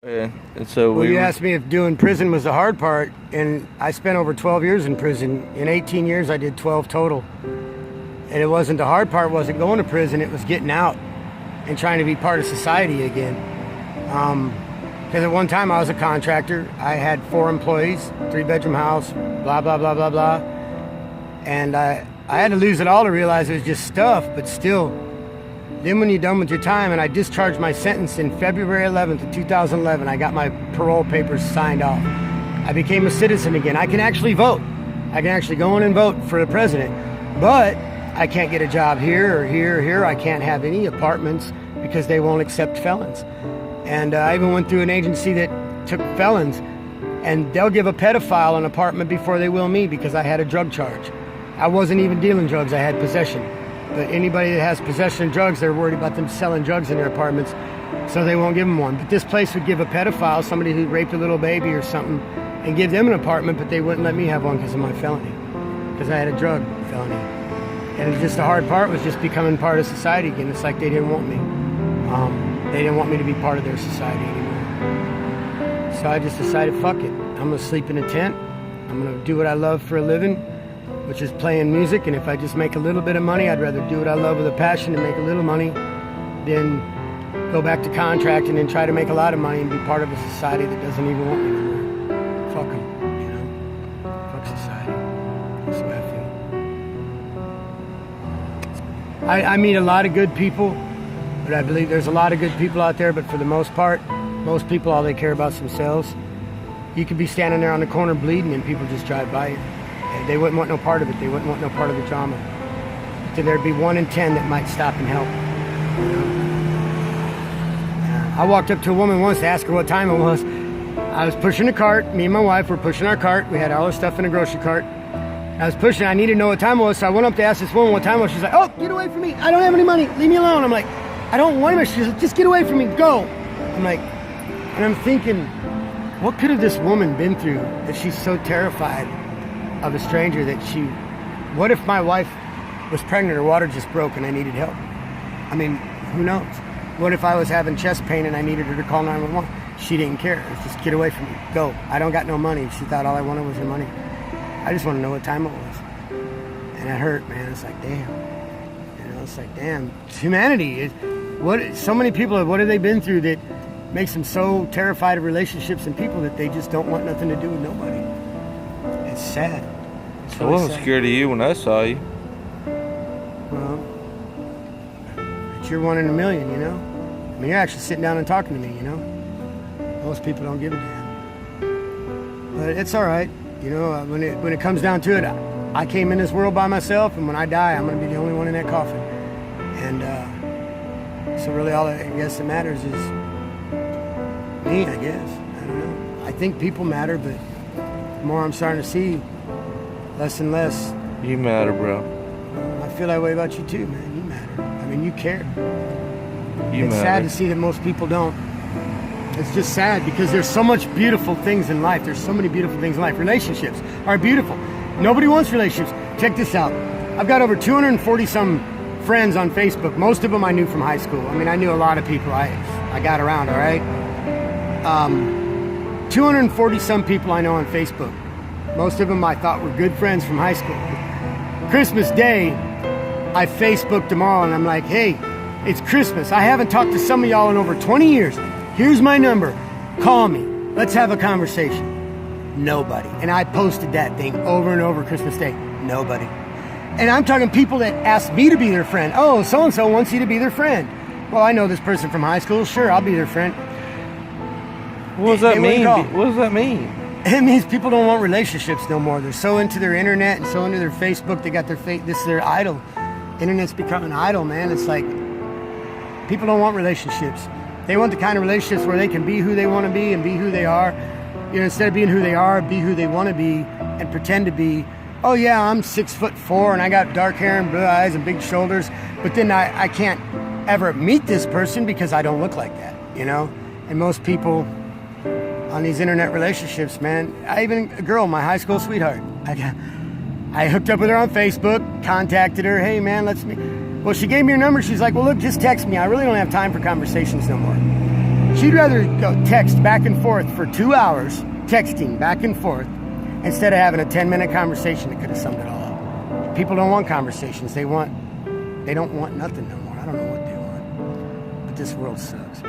Yeah, and so Well, you asked me if doing prison was the hard part, and I spent over 12 years in prison. In 18 years, I did 12 total. And it wasn't the hard part, wasn't going to prison, it was getting out and trying to be part of society again. Because at one time I was a contractor. I had 4 employees, 3-bedroom house, blah, blah, blah, blah, blah. And I had to lose it all to realize it was just stuff, but still. Then when you're done with your time, and I discharged my sentence in February 11th of 2011, I got my parole papers signed off. I became a citizen again. I can actually vote. I can actually go in and vote for the president. But I can't get a job here or here or here. I can't have any apartments because they won't accept felons. And I even went through an agency that took felons, and they'll give a pedophile an apartment before they will me because I had a drug charge. I wasn't even dealing drugs, I had possession. But anybody that has possession of drugs, they're worried about them selling drugs in their apartments, so they won't give them one. But this place would give a pedophile, somebody who raped a little baby or something, and give them an apartment, but they wouldn't let me have one because of my felony, because I had a drug felony. And it's just the hard part was just becoming part of society again. It's like they didn't want me. They didn't want me to be part of their society anymore. So I just decided, fuck it. I'm going to sleep in a tent. I'm going to do what I love for a living, which is playing music. And if I just make a little bit of money, I'd rather do what I love with a passion and make a little money than go back to contracting and try to make a lot of money and be part of a society that doesn't even want me anymore. Fuck them, you know? Fuck society. That's the way I feel. I meet a lot of good people, but I believe there's a lot of good people out there, but for the most part, most people, all they care about is themselves. You could be standing there on the corner bleeding and people just drive by you. They wouldn't want no part of it. They wouldn't want no part of the drama. So there'd be 1 in 10 that might stop and help. You know? I walked up to a woman once to ask her what time it was. I was pushing a cart. Me and my wife were pushing our cart. We had all our stuff in a grocery cart. I was pushing. I needed to know what time it was, so I went up to ask this woman what time it was. She's like, "Oh, get away from me. I don't have any money. Leave me alone." I'm like, "I don't want to." She's like, "Just get away from me. Go." I'm like, and I'm thinking, what could have this woman been through that she's so terrified of a stranger that she... What if my wife was pregnant, her water just broke and I needed help? I mean, who knows? What if I was having chest pain and I needed her to call 911? She didn't care. It was just, get away from me. Go. I don't got no money. She thought all I wanted was her money. I just want to know what time it was. And it hurt, man. It's like, damn. You know, it's like, damn. It's humanity. So many people, what have they been through that makes them so terrified of relationships and people that they just don't want nothing to do with nobody? It's sad. It's I wasn't scared of you when I saw you. Well, but you're 1 in a million, you know? I mean, you're actually sitting down and talking to me, you know? Most people don't give a damn. But it's all right. You know, when it comes down to it, I came in this world by myself, and when I die, I'm going to be the only one in that coffin. And so really all I guess that matters is me, I guess. I don't know. I think people matter, but the more I'm starting to see, less and less. You matter, bro. I feel that way about you too, man. You matter. I mean, you care. You It's matter. sad to see that most people don't. It's just sad because there's so much beautiful things in life. There's so many beautiful things in life. Relationships are beautiful. Nobody wants relationships. Check this out. I've got over 240 some friends on Facebook. Most of them I knew from high school. I mean, I knew a lot of people. I got around, all right? 240 some people I know on Facebook. Most of them I thought were good friends from high school. Christmas Day, I Facebooked them all and I'm like, hey, it's Christmas. I haven't talked to some of y'all in over 20 years. Here's my number. Call me. Let's have a conversation. Nobody. And I posted that thing over and over Christmas Day. Nobody. And I'm talking people that asked me to be their friend. Oh, so-and-so wants you to be their friend. Well, I know this person from high school. Sure, I'll be their friend. What does that mean? What does that mean? It means people don't want relationships no more. They're so into their internet and so into their Facebook. They got their this is their idol. Internet's becoming an idol, man. It's like people don't want relationships. They want the kind of relationships where they can be who they want to be and be who they are. You know, instead of being who they are, be who they want to be and pretend to be. Oh yeah, I'm 6'4" and I got dark hair and blue eyes and big shoulders, but then I can't ever meet this person because I don't look like that, you know? And most people on these internet relationships, man, even a girl, my high school sweetheart, I hooked up with her on Facebook, contacted her, hey man, let's meet. Well, she gave me her number. She's like, well, look, just text me. I really don't have time for conversations no more. She'd rather go text back and forth for 2 hours, texting back and forth, instead of having a 10-minute conversation that could have summed it all up. People don't want conversations. They don't want nothing no more. I don't know what they want. But this world sucks.